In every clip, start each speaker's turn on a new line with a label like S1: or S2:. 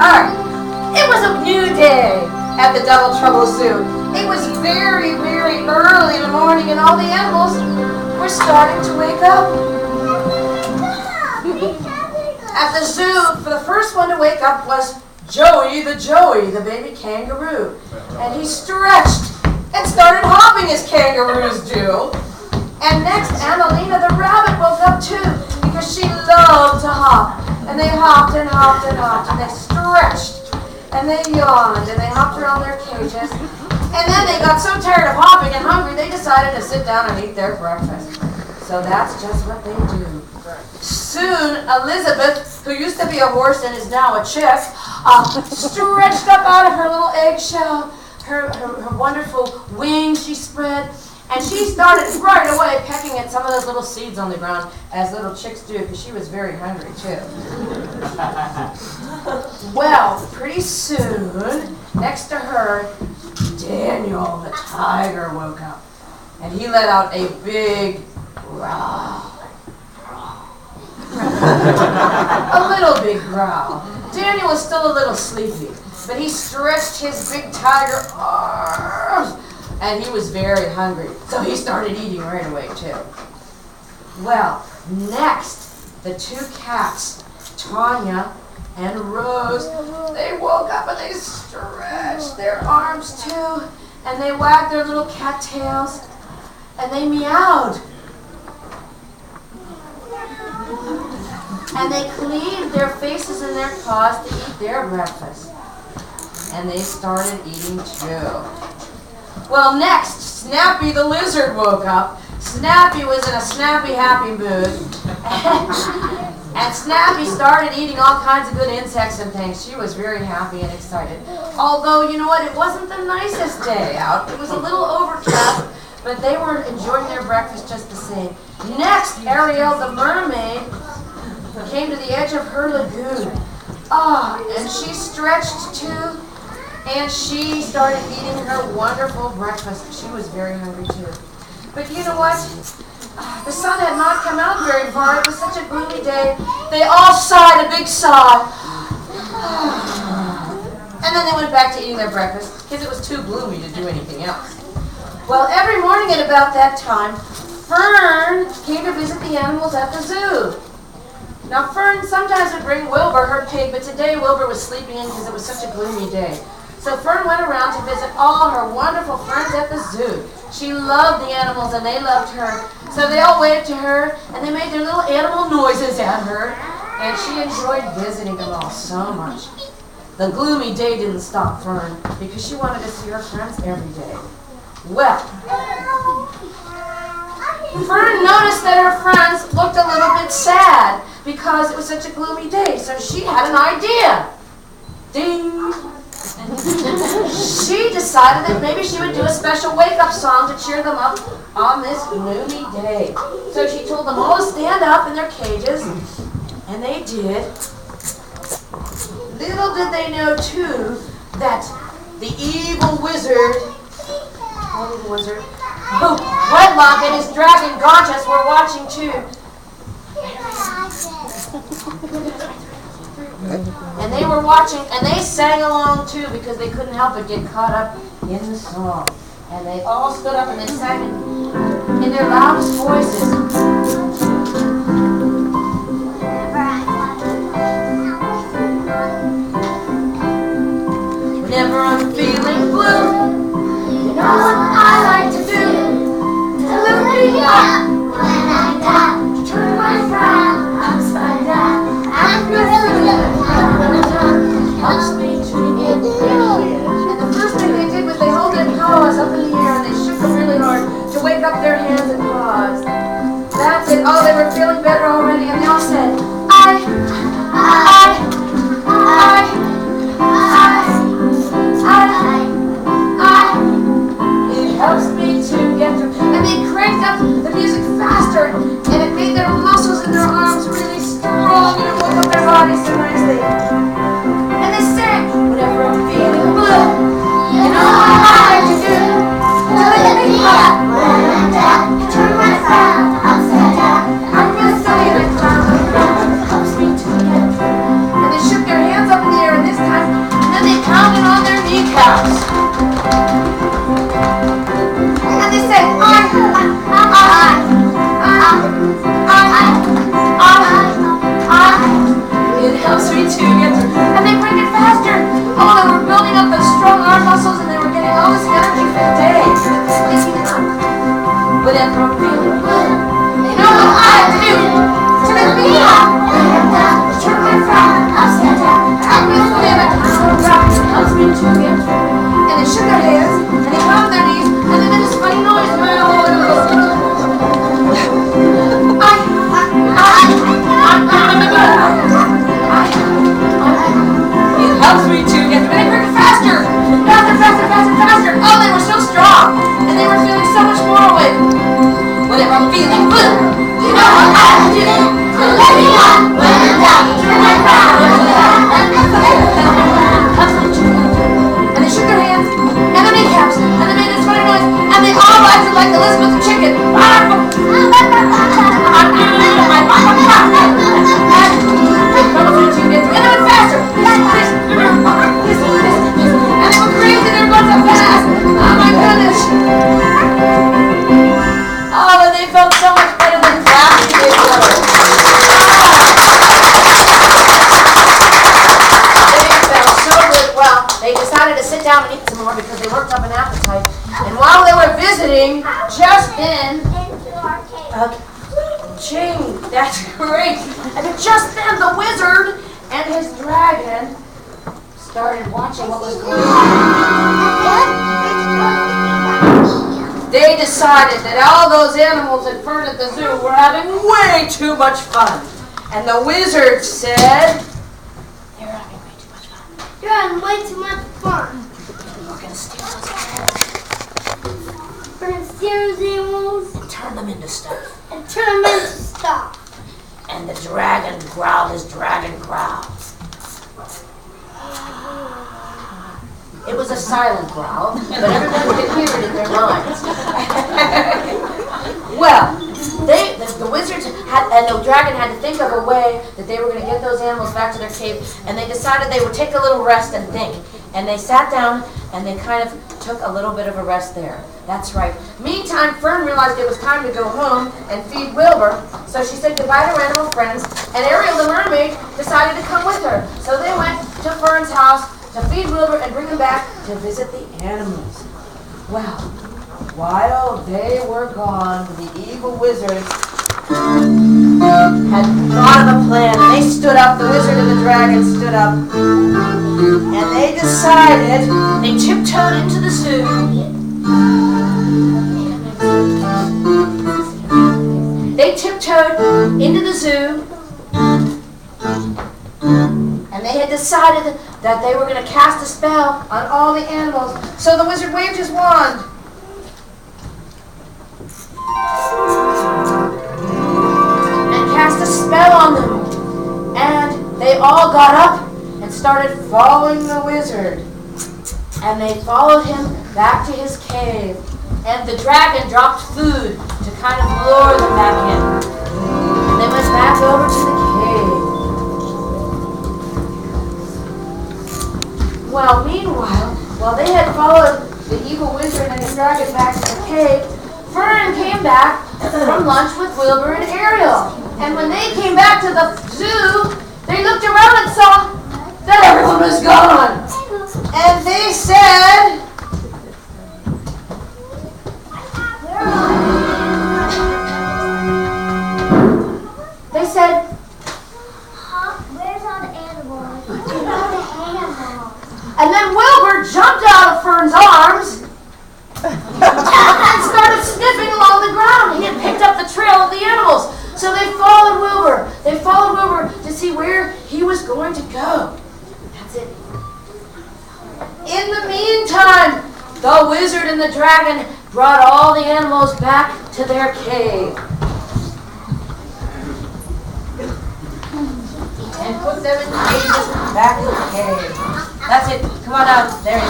S1: Alright, it was a new day at the Double Trouble Zoo. It was very, very early in the morning and all the animals were starting to wake up. At the zoo, for the first one to wake up was Joey, the baby kangaroo. And he stretched and started hopping as kangaroos do. And next, Annalena the rabbit woke up too because she loved to hop. And they hopped and hopped and hopped and they stretched and they yawned and they hopped around their cages. And then they got so tired of hopping and hungry they decided to sit down and eat their breakfast. So that's just what they do. Soon, Elizabeth, who used to be a horse and is now a chick, stretched up out of her little eggshell, her wonderful wings she spread, and she started right away pecking at some of those little seeds on the ground, as little chicks do, because she was very hungry too. Well, pretty soon, next to her, Daniel the tiger woke up, and he let out a big growl. A little big growl. Daniel was still a little sleepy, but he stretched his big tiger arms, and he was very hungry, so he started eating right away too. Well, next, the two cats, Tanya and Rose, they woke up and they stretched their arms too, and they wagged their little cat tails, and they meowed. And they cleaned their faces and their paws to eat their breakfast. And they started eating too. Well, next, Snappy the lizard woke up. Snappy was in a snappy, happy mood. And Snappy started eating all kinds of good insects and things. She was very happy and excited. Although, you know what, it wasn't the nicest day out. It was a little overcast, but they were enjoying their breakfast just the same. Next, Ariel the mermaid came to the edge of her lagoon. And she stretched too, and she started eating her wonderful breakfast. She was very hungry too. But you know what? The sun had not come out very far. It was such a gloomy day. They all sighed a big sigh. And then they went back to eating their breakfast because it was too gloomy to do anything else. Well, every morning at about that time, Fern came to visit the animals at the zoo. Now, Fern sometimes would bring Wilbur, her pig, but today Wilbur was sleeping in because it was such a gloomy day. So Fern went around to visit all her wonderful friends at the zoo. She loved the animals and they loved her. So they all waved to her and they made their little animal noises at her. And she enjoyed visiting them all so much. The gloomy day didn't stop Fern because she wanted to see her friends every day. Well, Fern noticed that her friends looked a little bit sad because it was such a gloomy day, so she had an idea. Ding! She decided that maybe she would do a special wake-up song to cheer them up on this gloomy day. So she told them all to stand up in their cages, and they did. Little did they know, too, that the evil wizard, Wedlock and his dragon Gorgeous were watching too. And they were watching, and they sang along too because they couldn't help but get caught up in the song. And they all stood up and they sang in their loudest voices. Whenever I'm feeling blue, you know what I like to do? To lift me up when I'm down, to turn my frown upside down. I'm really helps me to get through. And the first thing they did was they held their paws up in the air and they shook them really hard to wake up their hands and paws. That's it. Oh, they were feeling better already, and they all said, It helps me to get through. And they cranked up the music faster, and it made their muscles in their arms really strong, and it woke up their bodies so nicely. And they sang, whenever I'm feeling blue, you know what I like to do? To lift me up when I'm down, turn my frown upside down. I'm really silly and I clown, helps me to get through. to get through. And they couldn't get faster. Oh, they were building up those strong arm muscles and they were getting all this energy for the day. But then from feeling good, you know what I have to do? Turn me up. Turn my frown upside down. Help me swim and helps me to get through. And they shook their hands and they got on their knees and they did this funny noise. It helps me to get through. And they worked faster. Faster, faster, faster, faster. Oh, they were so strong. And they were feeling so much more awake. Whenever I'm feeling good, you know what I have to do? To let me up when I'm down. Turn my crown and they shook their hands and their kneecaps and they made this funny noise and they all acted like Elizabeth the chicken. And they went faster. And they were crazy. They were going so fast. Oh my goodness. Oh, and they felt so much better than crafty they were. They felt so good. Well, they decided to sit down and eat some more because they worked up an appetite. And while they were visiting, just then, Ching, that's great. And just then, the wizard and his dragon started watching what was going on. They decided that all those animals at Fern at the zoo were having way too much fun. And the wizard said, they're having way too much fun.
S2: You're having way too much fun.
S1: We're going to steal those animals.
S2: We're going to steal those animals.
S1: And turn them into stuff.
S2: And turn them into stuff.
S1: And the dragon growled his dragon growl. It was a silent growl, but everyone could hear it in their minds. Well, the wizards and the dragon had to think of a way that they were going to get those animals back to their cave, and they decided they would take a little rest and think. And they sat down and they kind of took a little bit of a rest there. That's right. Meantime, Fern realized it was time to go home and feed Wilbur, so she said goodbye to her animal friends, and Ariel the mermaid decided to come with her. So they went to Fern's house to feed Wilbur and bring him back to visit the animals. Well, while they were gone, the evil wizards had thought of a plan. They stood up, the wizard and the dragon stood up, and they decided, they tiptoed into the zoo. They tiptoed into the zoo, and they had decided that they were going to cast a spell on all the animals. So the wizard waved his wand. And cast a spell on them. And they all got up and started following the wizard. And they followed him back to his cave. And the dragon dropped food to kind of lure them back in. And they went back over to the cave. Well, meanwhile, while they had followed the evil wizard and his dragon back to the cave, Fern came back from lunch with Wilbur and Ariel. And when they came back to the zoo, they looked around and saw that everyone was gone. And they said,
S2: Where's all the animals? Where's all the animals?
S1: and then Wilbur jumped out of Fern's arms and started sniffing along the ground. He had picked up the trail of the animals. So they followed Wilbur. They followed Wilbur to see where he was going to go. That's it. In the meantime, the wizard and the dragon brought all the animals back to their cave. And put them in cages back in the cave. That's it. Come on out. There you go.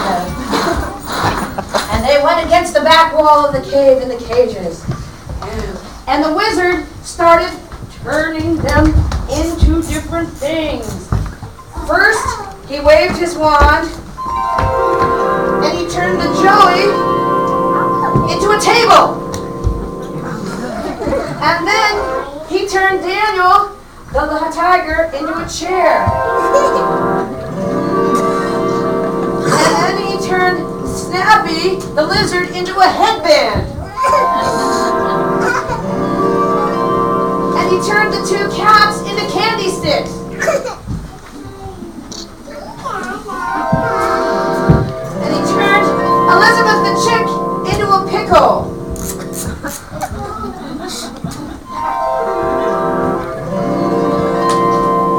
S1: And they went against the back wall of the cave in the cages. And the wizard started turning them into different things. First, he waved his wand, and he turned the Joey into a table. And then he turned Daniel the tiger into a chair. And then he turned Snappy, the lizard, into a headband. And he turned the two cats into candy sticks. And he turned Elizabeth the chick into a pickle.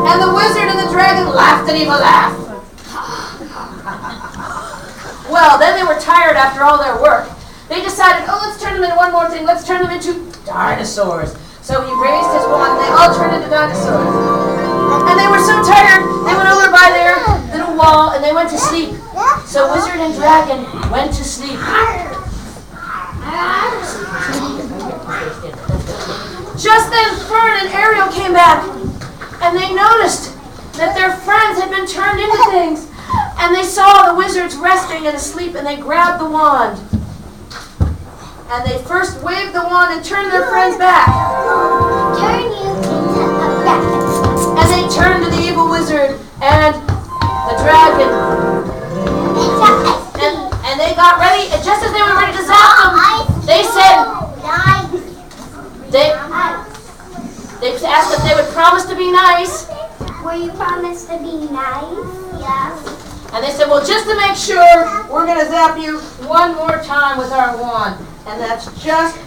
S1: And the wizard and the dragon laughed an evil laugh. Well, then they were tired after all their work. They decided, oh, let's turn them into one more thing. Let's turn them into dinosaurs. So he raised his wand and they all turned into dinosaurs. And they were so tired, they went over by their little wall and they went to sleep. So wizard and dragon went to sleep. Just then Fern and Ariel came back and they noticed that their friends had been turned into things. And they saw the wizards resting and asleep and they grabbed the wand. And they first waved the wand and turned their friends back.
S2: Turn you into a rabbit.
S1: And they turned to the evil wizard and the dragon. And they got ready, and just as they were ready to zap them, they said, they asked if they would promise to be nice.
S2: Will you promise to be nice? Yes.
S1: And they said, well, just to make sure, we're going to zap you one more time with our wand. And that's just